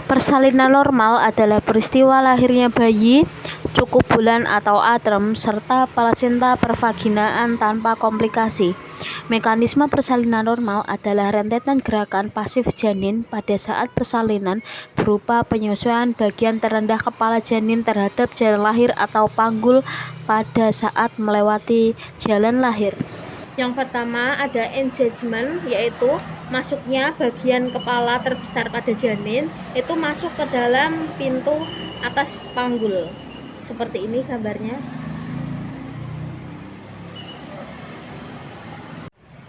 Persalinan normal adalah peristiwa lahirnya bayi cukup bulan atau atrem serta plasenta pervaginaan tanpa komplikasi. Mekanisme persalinan normal adalah rentetan gerakan pasif janin pada saat persalinan berupa penyesuaian bagian terendah kepala janin terhadap jalan lahir atau panggul pada saat melewati jalan lahir. Yang pertama ada engagement, yaitu masuknya bagian kepala terbesar pada janin itu masuk ke dalam pintu atas panggul. Seperti ini gambarnya.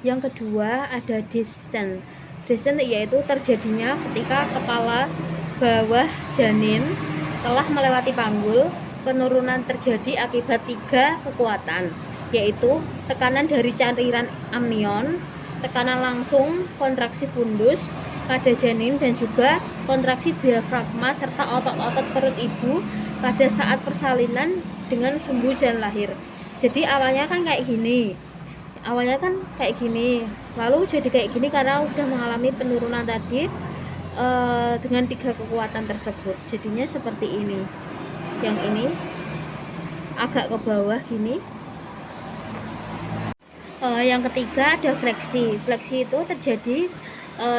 Yang kedua ada descent. Descent yaitu terjadinya ketika kepala bawah janin telah melewati panggul, penurunan terjadi akibat 3 kekuatan, yaitu tekanan dari cairan amnion, tekanan langsung, kontraksi fundus pada janin, dan juga kontraksi diafragma serta otot-otot perut ibu pada saat persalinan dengan sumbu jalan lahir. Jadi awalnya kan kayak gini, lalu jadi kayak gini karena udah mengalami penurunan tadi dengan 3 kekuatan tersebut, jadinya seperti ini. Yang ini agak ke bawah gini. Yang ketiga ada fleksi. Fleksi itu terjadi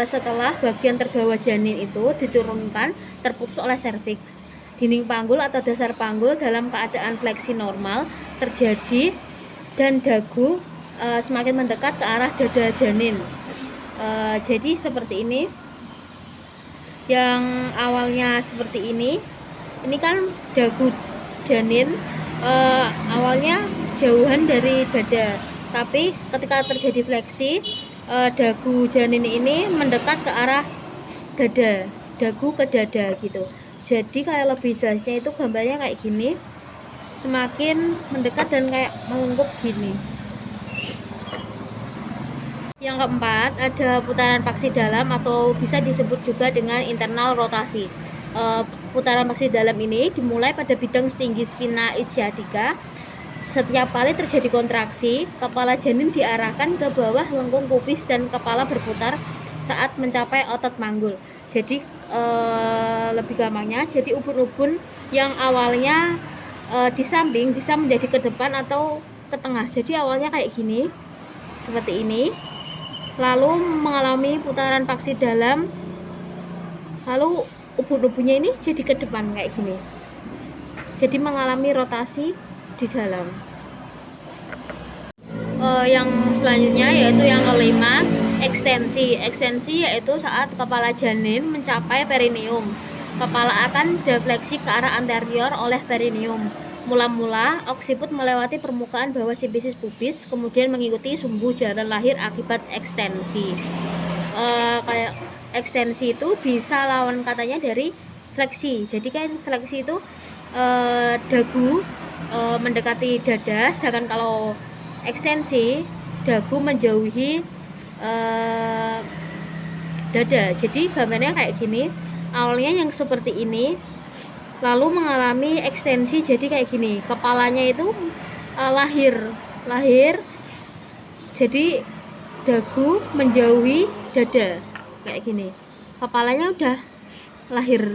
setelah bagian terbawah janin itu diturunkan, terputus oleh serviks. Dinding panggul atau dasar panggul dalam keadaan fleksi normal terjadi dan dagu semakin mendekat ke arah dada janin. Jadi seperti ini. Yang awalnya seperti ini kan dagu janin awalnya jauhan dari dada, tapi ketika terjadi fleksi dagu janin ini mendekat ke arah dada, dagu ke dada gitu. Jadi kayak lebih jelasnya itu gambarnya kayak gini, semakin mendekat dan kayak melengkung gini. Yang keempat ada putaran paksi dalam atau bisa disebut juga dengan internal rotasi. Putaran paksi dalam ini dimulai pada bidang setinggi spina ischiadica. Setiap kali terjadi kontraksi, kepala janin diarahkan ke bawah lengkung pubis dan kepala berputar saat mencapai otot manggul. Jadi lebih gampangnya, jadi ubun-ubun yang awalnya di samping bisa menjadi ke depan atau ke tengah. Jadi awalnya kayak gini, seperti ini, lalu mengalami putaran paksi dalam, lalu ubun-ubunnya ini jadi ke depan kayak gini, jadi mengalami rotasi di dalam. Yang selanjutnya yaitu yang kelima, ekstensi. Ekstensi yaitu saat kepala janin mencapai perineum, kepala akan defleksi ke arah anterior oleh perineum. Mula-mula oksiput melewati permukaan bawah simfisis pubis, kemudian mengikuti sumbu jalan lahir akibat ekstensi. Kayak ekstensi itu bisa lawan katanya dari fleksi. Jadi kan fleksi itu dagu mendekati dada, sedangkan kalau ekstensi dagu menjauhi dada. Jadi gambarnya kayak gini, awalnya yang seperti ini, lalu mengalami ekstensi jadi kayak gini, kepalanya itu lahir jadi dagu menjauhi dada kayak gini, kepalanya udah lahir.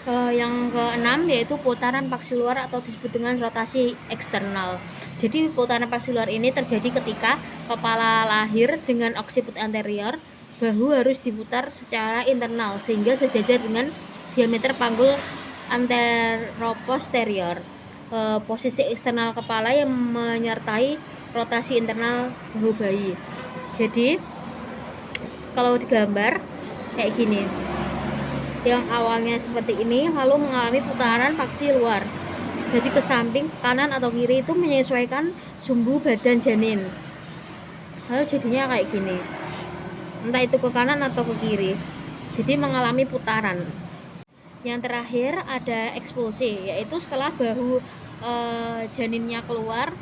Yang keenam yaitu putaran paksi luar atau disebut dengan rotasi eksternal. Jadi putaran paksi luar ini terjadi ketika kepala lahir dengan oksiput anterior, bahu harus diputar secara internal sehingga sejajar dengan diameter panggul anteroposterior. Posisi eksternal kepala yang menyertai rotasi internal bahu bayi. Jadi kalau digambar kayak gini, yang awalnya seperti ini lalu mengalami putaran paksi luar, jadi ke samping, kanan atau kiri itu menyesuaikan sumbu badan janin, lalu jadinya kayak gini, entah itu ke kanan atau ke kiri, jadi mengalami putaran. Yang terakhir ada ekspulsi, yaitu setelah bahu janinnya keluar,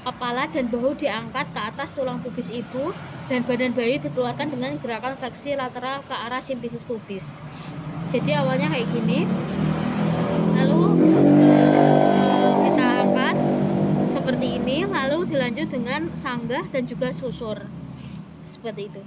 kepala dan bahu diangkat ke atas tulang pubis ibu dan badan bayi dikeluarkan dengan gerakan fleksi lateral ke arah simfisis pubis. Jadi awalnya kayak gini, lalu kita angkat seperti ini, lalu dilanjut dengan sanggah dan juga susur seperti itu.